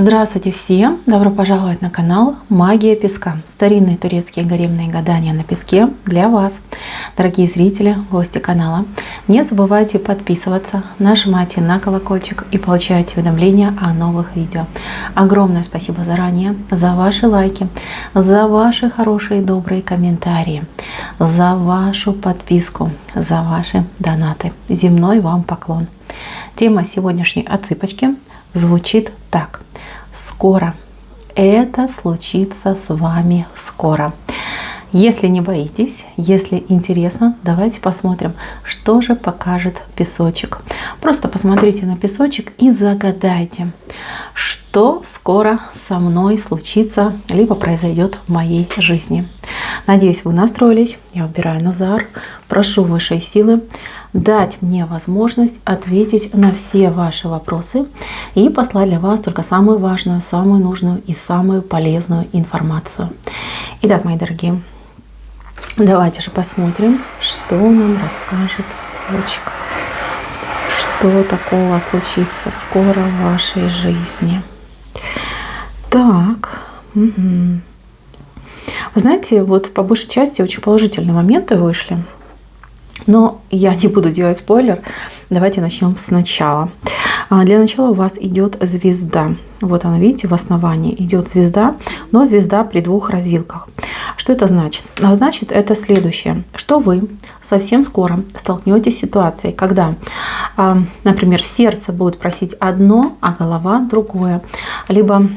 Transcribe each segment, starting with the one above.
Здравствуйте всем! Добро пожаловать на канал Магия Песка. Старинные турецкие гаремные гадания на песке для вас. Дорогие зрители, гости канала, не забывайте подписываться, нажимайте на колокольчик и получайте уведомления о новых видео. Огромное спасибо заранее за ваши лайки, за ваши хорошие добрые комментарии, за вашу подписку, за ваши донаты. Земной вам поклон. Тема сегодняшней отсыпочки звучит так. Скоро. Это случится с вами скоро. Если не боитесь, если интересно, давайте посмотрим, что же покажет песочек. Просто посмотрите на песочек и загадайте, что скоро со мной случится, либо произойдет в моей жизни. Надеюсь, вы настроились. Я выбираю Назар. Прошу высшей силы дать мне возможность ответить на все ваши вопросы и послать для вас только самую важную, самую нужную и самую полезную информацию. Итак, мои дорогие, давайте же посмотрим, что нам расскажет песочек. Что такого случится скоро в вашей жизни. Так. Вы знаете, вот по большей части очень положительные моменты вышли. Но я не буду делать спойлер. Давайте начнем сначала. Для начала у вас идет звезда. Вот она, видите, в основании идет звезда, но звезда при двух развилках. Что это значит? Значит, это следующее, что вы совсем скоро столкнетесь с ситуацией, когда, например, сердце будет просить одно, а голова другое. Либо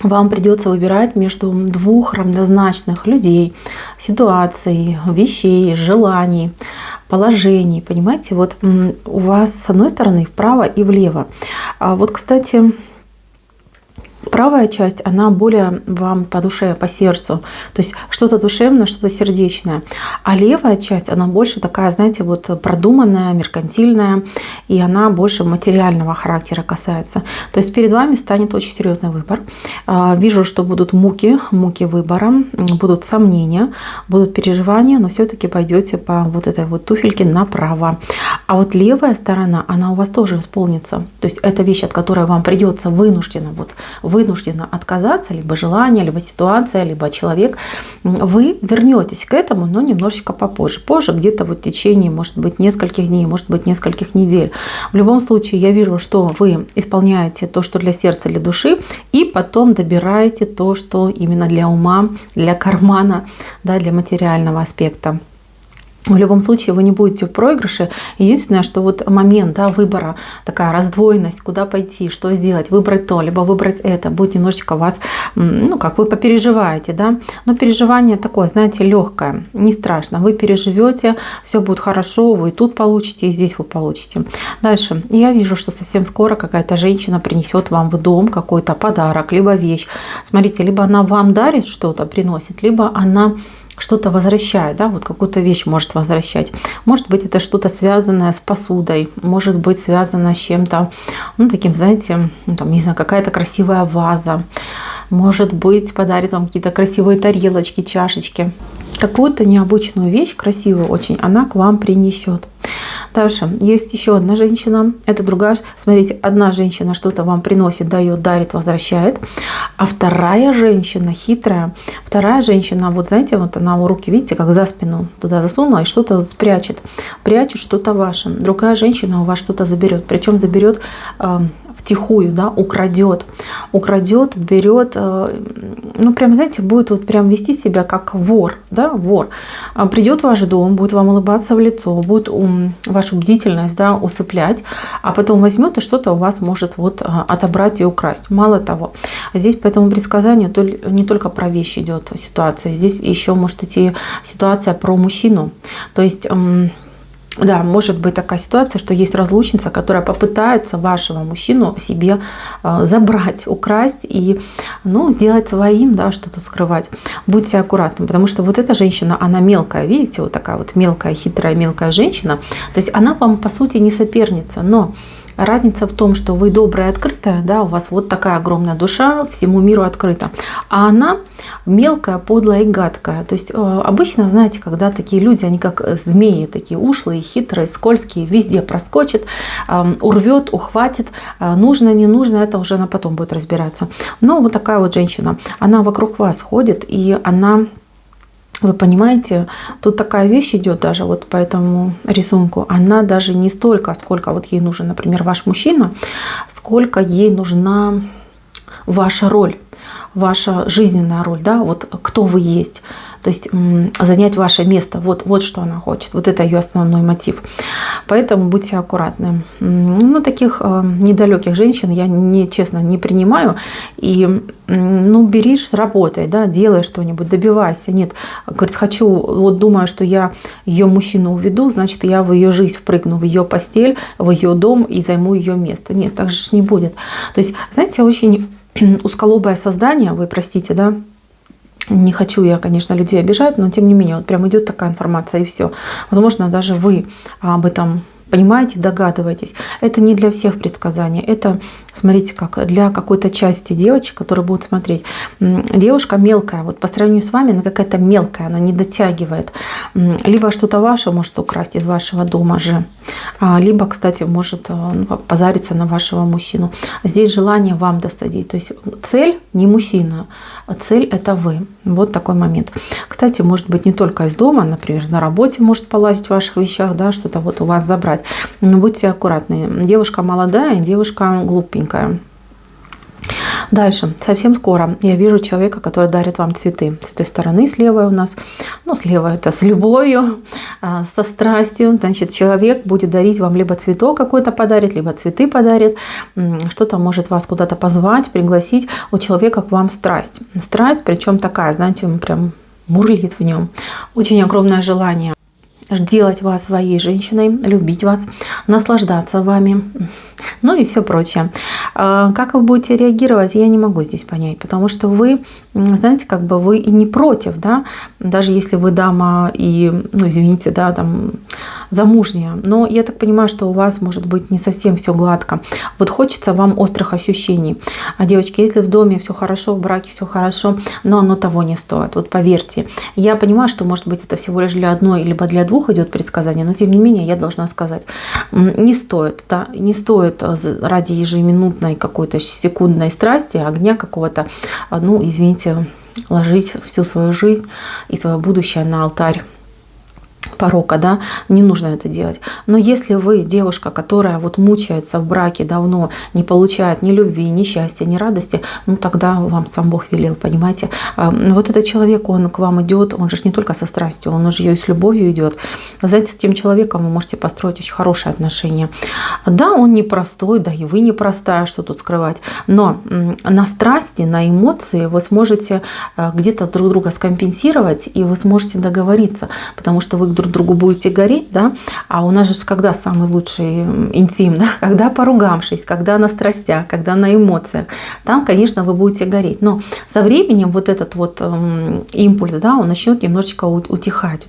вам придется выбирать между двух равнозначных людей, ситуаций, вещей, желаний, положений. Понимаете, вот у вас с одной стороны вправо и влево. Вот, кстати, правая часть, она более вам по душе, по сердцу. То есть что-то душевное, что-то сердечное. А левая часть, она больше такая, знаете, вот продуманная, меркантильная. И она больше материального характера касается. То есть перед вами станет очень серьезный выбор. Вижу, что будут муки выбора, будут сомнения, будут переживания, но все-таки пойдете по вот этой вот туфельке направо. А вот левая сторона, она у вас тоже исполнится. То есть это вещь, от которой вам придется вынужденно отказаться, либо желание, либо ситуация, либо человек. Вы вернетесь к этому, но немножечко попозже. Позже, где-то вот в течение, может быть, нескольких дней, может быть, нескольких недель. В любом случае, я вижу, что вы исполняете то, что для сердца, для души, и потом добираете то, что именно для ума, для кармана, да, для материального аспекта. В любом случае вы не будете в проигрыше. Единственное, что вот момент, да, выбора, такая раздвоенность, куда пойти, что сделать, выбрать то, либо выбрать это, будет немножечко вас, ну как вы попереживаете, да. Но переживание такое, знаете, легкое, не страшно. Вы переживете, все будет хорошо, вы тут получите, и здесь вы получите. Дальше. Я вижу, что совсем скоро какая-то женщина принесет вам в дом какой-то подарок, либо вещь. Смотрите, либо она вам дарит что-то, приносит, либо она что-то возвращает, да, вот какую-то вещь может возвращать. Может быть, это что-то связанное с посудой, может быть, связано с чем-то, ну, таким, знаете, там, не знаю, какая-то красивая ваза, может быть, подарит вам какие-то красивые тарелочки, чашечки. Какую-то необычную вещь, красивую очень, она к вам принесет. Дальше есть еще одна женщина, это другая. Смотрите, одна женщина что-то вам приносит, дает, дарит, возвращает, а вторая женщина хитрая, вторая женщина, вот знаете, вот она у руки, видите, как за спину туда засунула и что-то спрячет, прячет что-то ваше. Другая женщина у вас что-то заберет, причем заберет втихую, да, украдет, берет, ну прям, знаете, будет вот прям вести себя как вор, да, вор. Придет в ваш дом, будет вам улыбаться в лицо, будет вашу бдительность, да, усыплять, а потом возьмет и что-то у вас может вот отобрать и украсть. Мало того, здесь по этому предсказанию не только про вещи идет ситуация, здесь еще может идти ситуация про мужчину, то есть да, может быть такая ситуация, что есть разлучница, которая попытается вашего мужчину себе забрать, украсть и, ну, сделать своим, да, что-то скрывать. Будьте аккуратны, потому что вот эта женщина, она мелкая, видите, вот такая вот мелкая, хитрая, мелкая женщина. То есть она вам, по сути, не соперница, но Разница в том, что вы добрая, открытая, да, у вас вот такая огромная душа, всему миру открыта, а она мелкая, подлая и гадкая. То есть обычно, знаете, когда такие люди, они как змеи, такие ушлые, хитрые, скользкие, везде проскочит, урвет, ухватит, нужно, не нужно, это уже она потом будет разбираться. Но вот такая вот женщина, она вокруг вас ходит, и она... Вы понимаете, тут такая вещь идет даже вот по этому рисунку. Она даже не столько, сколько вот ей нужен, например, ваш мужчина, сколько ей нужна ваша роль, ваша жизненная роль, да, вот кто вы есть. То есть занять ваше место. Вот что она хочет. Вот это ее основной мотив. Поэтому будьте аккуратны. Ну, таких недалеких женщин я, честно, не принимаю. И, ну, берись, работай, да, делай что-нибудь, добивайся. Нет, говорит, хочу, вот думаю, что я ее мужчину уведу, значит, я в ее жизнь впрыгну, в ее постель, в ее дом и займу ее место. Нет, так же не будет. То есть, знаете, очень узколобое создание, вы простите, да, не хочу я, конечно, людей обижать, но тем не менее, вот прям идет такая информация и все. Возможно, даже вы об этом понимаете, догадываетесь. Это не для всех предсказания. Это, смотрите, как для какой-то части девочек, которые будут смотреть. Девушка мелкая, вот по сравнению с вами, она какая-то мелкая, она не дотягивает. Либо что-то ваше может украсть из вашего дома же, либо, кстати, может позариться на вашего мужчину. Здесь желание вам досадить. То есть цель не мужчина, а цель – это вы. Вот такой момент. Кстати, может быть не только из дома, например, на работе может полазить в ваших вещах, да, что-то вот у вас забрать. Но будьте аккуратны. Девушка молодая, девушка глупенькая. Дальше, совсем скоро я вижу человека, который дарит вам цветы. С этой стороны, с левой у нас, ну, слева это с любовью, со страстью. Значит, человек будет дарить вам либо цветок какой-то подарит, либо цветы подарит. Что-то может вас куда-то позвать, пригласить. У человека к вам страсть. Страсть, причем такая, знаете, прям бурлит в нем. Очень огромное желание делать вас своей женщиной, любить вас, наслаждаться вами, ну и все прочее. Как вы будете реагировать, я не могу здесь понять, потому что вы, знаете, как бы вы и не против, да, даже если вы дама и, ну, извините, да, там, замужняя, но я так понимаю, что у вас может быть не совсем все гладко. Вот хочется вам острых ощущений. А, девочки, если в доме все хорошо, в браке все хорошо, но оно того не стоит, вот поверьте. Я понимаю, что, может быть, это всего лишь для одной, либо для двух идет предсказание, но тем не менее я должна сказать, не стоит, да, не стоит ради ежеминутной какой-то секундной страсти, огня какого-то, ну, извините, ложить всю свою жизнь и свое будущее на алтарь порока, да, не нужно это делать. Но если вы девушка, которая вот мучается в браке давно, не получает ни любви, ни счастья, ни радости, ну тогда вам сам Бог велел, понимаете. Вот этот человек, он к вам идет, он же не только со страстью, он же и с любовью идет. Знаете, с тем человеком вы можете построить очень хорошие отношения. Да, он непростой, да и вы непростая, что тут скрывать, но на страсти, на эмоции вы сможете где-то друг друга скомпенсировать, и вы сможете договориться, потому что вы друг другу будете гореть, да, а у нас же когда самый лучший интим, да, когда поругавшись, когда на страстях, когда на эмоциях, там, конечно, вы будете гореть, но со временем вот этот вот импульс, да, он начнет немножечко утихать,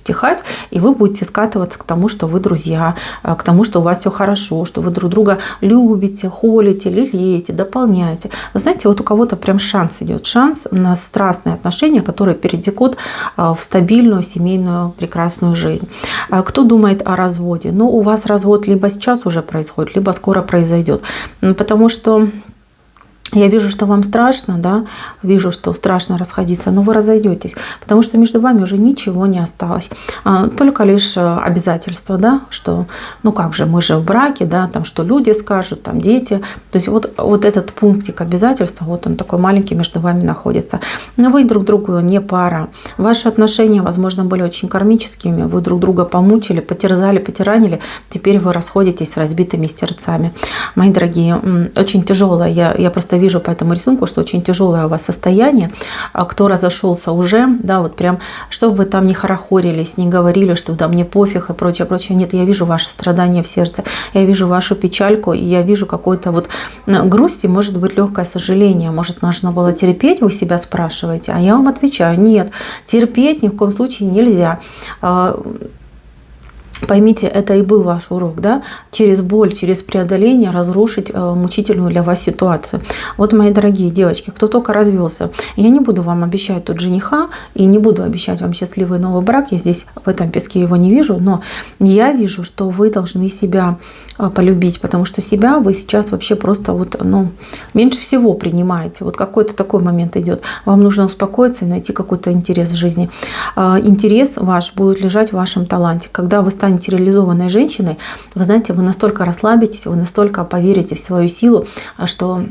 и вы будете скатываться к тому, что вы друзья, к тому, что у вас все хорошо, что вы друг друга любите, холите, лелеете, дополняете. Вы знаете, вот у кого-то прям шанс идет, шанс на страстные отношения, которые перетекут в стабильную семейную прекрасную жизнь. Кто думает о разводе? Ну, у вас развод либо сейчас уже происходит, либо скоро произойдет. Потому что я вижу, что вам страшно, да, вижу, что страшно расходиться, но вы разойдетесь, потому что между вами уже ничего не осталось. Только лишь обязательства, да, что, ну как же, мы же в браке, да, там, что люди скажут, там, дети. То есть вот этот пунктик обязательства, вот он такой маленький между вами находится. Но вы друг другу не пара. Ваши отношения, возможно, были очень кармическими, вы друг друга помучили, потерзали, потиранили, теперь вы расходитесь с разбитыми сердцами. Мои дорогие, очень тяжелое, я просто вижу по этому рисунку, что очень тяжелое у вас состояние. Кто разошелся уже, да, вот прям, чтобы вы там не хорохорились, не говорили, что да, мне пофиг и прочее, прочее. Нет, я вижу ваше страдание в сердце, я вижу вашу печальку, и я вижу какую-то вот грусть, и может быть легкое сожаление. Может, нужно было терпеть, вы себя спрашиваете, а я вам отвечаю, нет, терпеть ни в коем случае нельзя. Поймите, это и был ваш урок, да? Через боль, через преодоление разрушить мучительную для вас ситуацию. Вот, мои дорогие девочки, кто только развелся, я не буду вам обещать тут жениха и не буду обещать вам счастливый новый брак. Я здесь в этом песке его не вижу, но я вижу, что вы должны себя полюбить, потому что себя вы сейчас вообще просто вот, меньше всего принимаете. Вот какой-то такой момент идет. Вам нужно успокоиться и найти какой-то интерес в жизни. Интерес ваш будет лежать в вашем таланте. Когда вы станете реализованной женщиной, вы знаете, вы настолько расслабитесь, вы настолько поверите в свою силу, что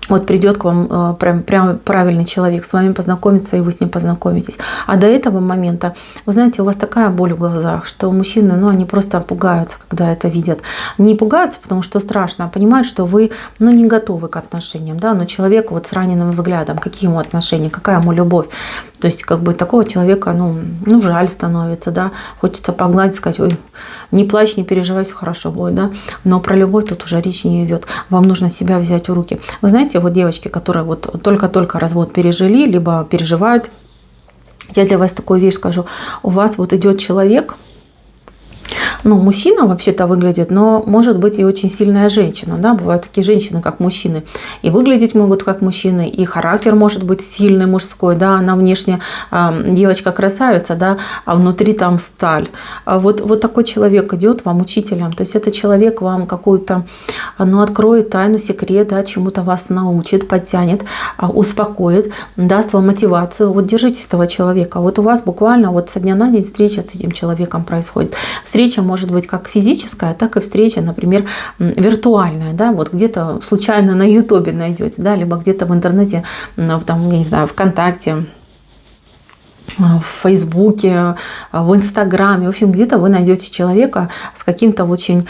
вот придет к вам прям правильный человек, с вами познакомится, и вы с ним познакомитесь. А до этого момента, вы знаете, у вас такая боль в глазах, что мужчины, они просто пугаются, когда это видят. Не пугаются, потому что страшно, а понимают, что вы, не готовы к отношениям, да, но человек вот с раненым взглядом, какие ему отношения, какая ему любовь. То есть, такого человека, жаль становится, да, хочется погладить, сказать: ой, не плачь, не переживай, все хорошо будет, да. Но про любовь тут уже речь не идет. Вам нужно себя взять в руки. Вы знаете, вот девочки, которые вот только-только развод пережили, либо переживают, я для вас такую вещь скажу. У вас вот идет человек, мужчина вообще-то выглядит, но может быть и очень сильная женщина, да, бывают такие женщины, как мужчины, и выглядеть могут как мужчины, и характер может быть сильный, мужской, да, она внешне девочка-красавица, да, а внутри там сталь. Вот такой человек идет вам учителем, то есть это человек вам какую-то, откроет тайну, секрет, да, чему-то вас научит, подтянет, успокоит, даст вам мотивацию. Вот держитесь этого человека. Вот у вас буквально вот со дня на день встреча с этим человеком происходит. Встреча может быть как физическая, так и встреча, например, виртуальная, да, вот где-то случайно на Ютубе найдете, да, либо где-то в интернете, там, я не знаю, ВКонтакте, в Фейсбуке, в Инстаграме, в общем, где-то вы найдете человека с каким-то очень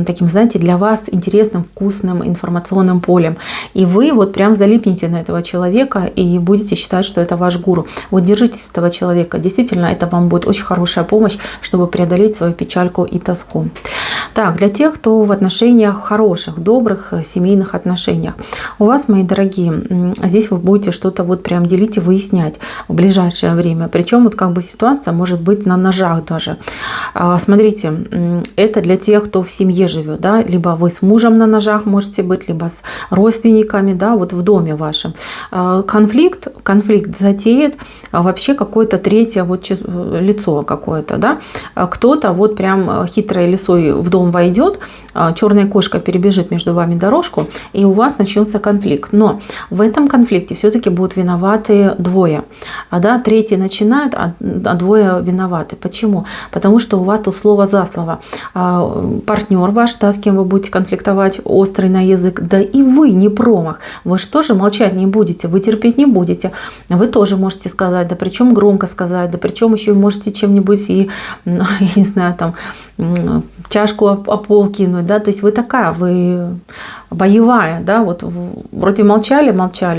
таким, знаете, для вас интересным, вкусным информационным полем. И вы вот прям залипнете на этого человека и будете считать, что это ваш гуру. Вот держитесь этого человека. Действительно, это вам будет очень хорошая помощь, чтобы преодолеть свою печальку и тоску. Так, для тех, кто в отношениях хороших, добрых, семейных отношениях. У вас, мои дорогие, здесь вы будете что-то вот прям делить и выяснять в ближайшее время. Причем вот как бы ситуация может быть на ножах даже. Смотрите, это для тех, кто в семье живет, да, либо вы с мужем на ножах можете быть, либо с родственниками, да, вот в доме вашем. Конфликт затеет вообще какое-то третье вот лицо какое-то, да. Кто-то вот прям хитрой лисой в дом войдет, черная кошка перебежит между вами дорожку, и у вас начнется конфликт. Но в этом конфликте все-таки будут виноваты двое. Да, третий начинает, а двое виноваты. Почему? Потому что у вас тут слово за слово. Партнер ваш, да, с кем вы будете конфликтовать, острый на язык, да и вы не промах. Вы же тоже молчать не будете, вы терпеть не будете. Вы тоже можете сказать, да причем громко сказать, да причем еще можете чем-нибудь и, я не знаю, там, чашку о пол кинуть, да, то есть вы такая, вы боевая, да, вот вроде молчали,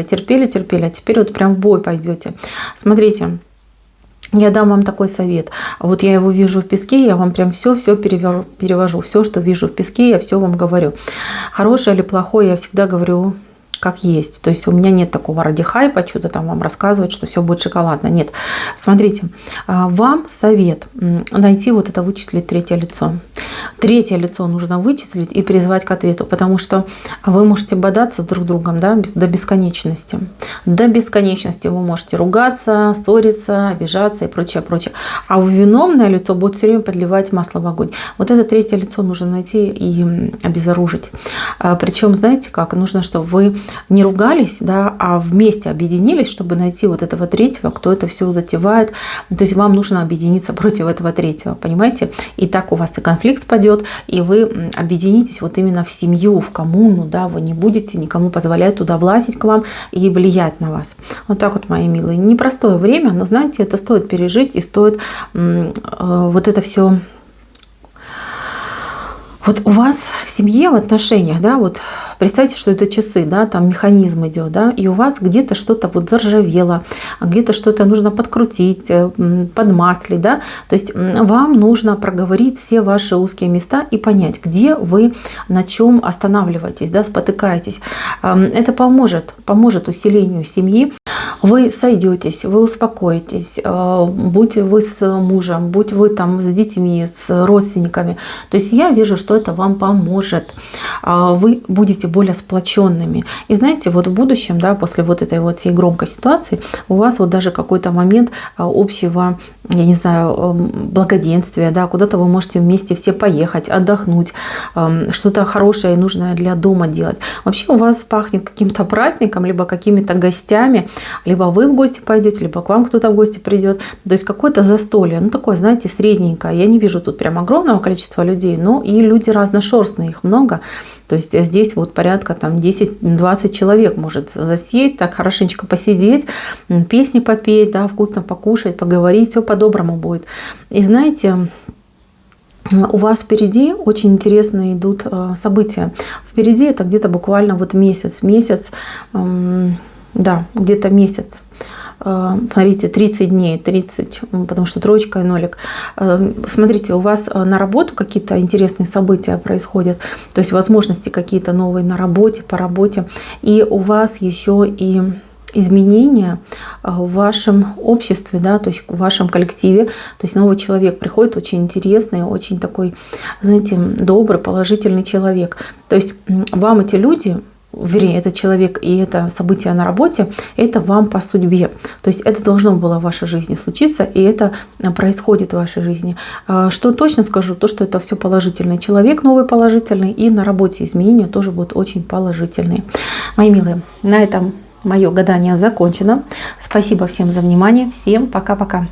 терпели, а теперь вот прям в бой пойдете. Смотрите, я дам вам такой совет. Вот я его вижу в песке, я вам прям все перевожу, все, что вижу в песке, я все вам говорю. Хорошее или плохое, я всегда говорю как есть. То есть у меня нет такого ради хайпа, что-то там вам рассказывать, что все будет шоколадно. Нет. Смотрите, вам совет найти вот это, вычислить третье лицо. Третье лицо нужно вычислить и призвать к ответу, потому что вы можете бодаться друг с другом, да, до бесконечности. До бесконечности вы можете ругаться, ссориться, обижаться и прочее. А виновное лицо будет все время подливать масло в огонь. Вот это третье лицо нужно найти и обезоружить. Причем, знаете как, нужно, чтобы вы не ругались, да, а вместе объединились, чтобы найти вот этого третьего, кто это все затевает. То есть вам нужно объединиться против этого третьего, понимаете? И так у вас и конфликт спадет, и вы объединитесь вот именно в семью, в коммуну, да, вы не будете никому позволять туда влазить к вам и влиять на вас. Вот так вот, мои милые. Непростое время, но, знаете, это стоит пережить и стоит вот это все. Вот у вас в семье, в отношениях, да, вот представьте, что это часы, да, там механизм идет, да, и у вас где-то что-то вот заржавело, где-то что-то нужно подкрутить, подмаслить, да, то есть вам нужно проговорить все ваши узкие места и понять, где вы на чем останавливаетесь, да, спотыкаетесь. Это поможет усилению семьи. вы сойдетесь, вы успокоитесь, будь вы с мужем, будь вы там с детьми, с родственниками. То есть я вижу, что это вам поможет. Вы будете более сплоченными. И знаете, вот в будущем, да, после вот этой вот всей громкой ситуации, у вас вот даже какой-то момент общего, я не знаю, благоденствия, да, куда-то вы можете вместе все поехать, отдохнуть, что-то хорошее и нужное для дома делать. Вообще у вас пахнет каким-то праздником, либо какими-то гостями, либо вы в гости пойдете, либо к вам кто-то в гости придет. То есть какое-то застолье, ну такое, знаете, средненькое. Я не вижу тут прям огромного количества людей, но и люди разношерстные, их много. То есть здесь вот порядка там 10-20 человек может засесть, так хорошенечко посидеть, песни попеть, да, вкусно покушать, поговорить, все по-доброму будет. И знаете, у вас впереди очень интересные идут события. Впереди это где-то буквально вот месяц, да, где-то месяц. Смотрите, 30 дней, 30, потому что троечка и нолик. Смотрите, у вас на работу какие-то интересные события происходят, то есть возможности какие-то новые на работе, по работе. И у вас еще и изменения в вашем обществе, да, то есть в вашем коллективе. То есть новый человек приходит, очень интересный, очень такой, знаете, добрый, положительный человек. То есть вам эти люди, вернее, этот человек и это событие на работе, это вам по судьбе. То есть это должно было в вашей жизни случиться, и это происходит в вашей жизни. Что точно скажу, то, что это все положительный человек, новый положительный, и на работе изменения тоже будут очень положительные. Мои милые, на этом мое гадание закончено. Спасибо всем за внимание. Всем пока-пока.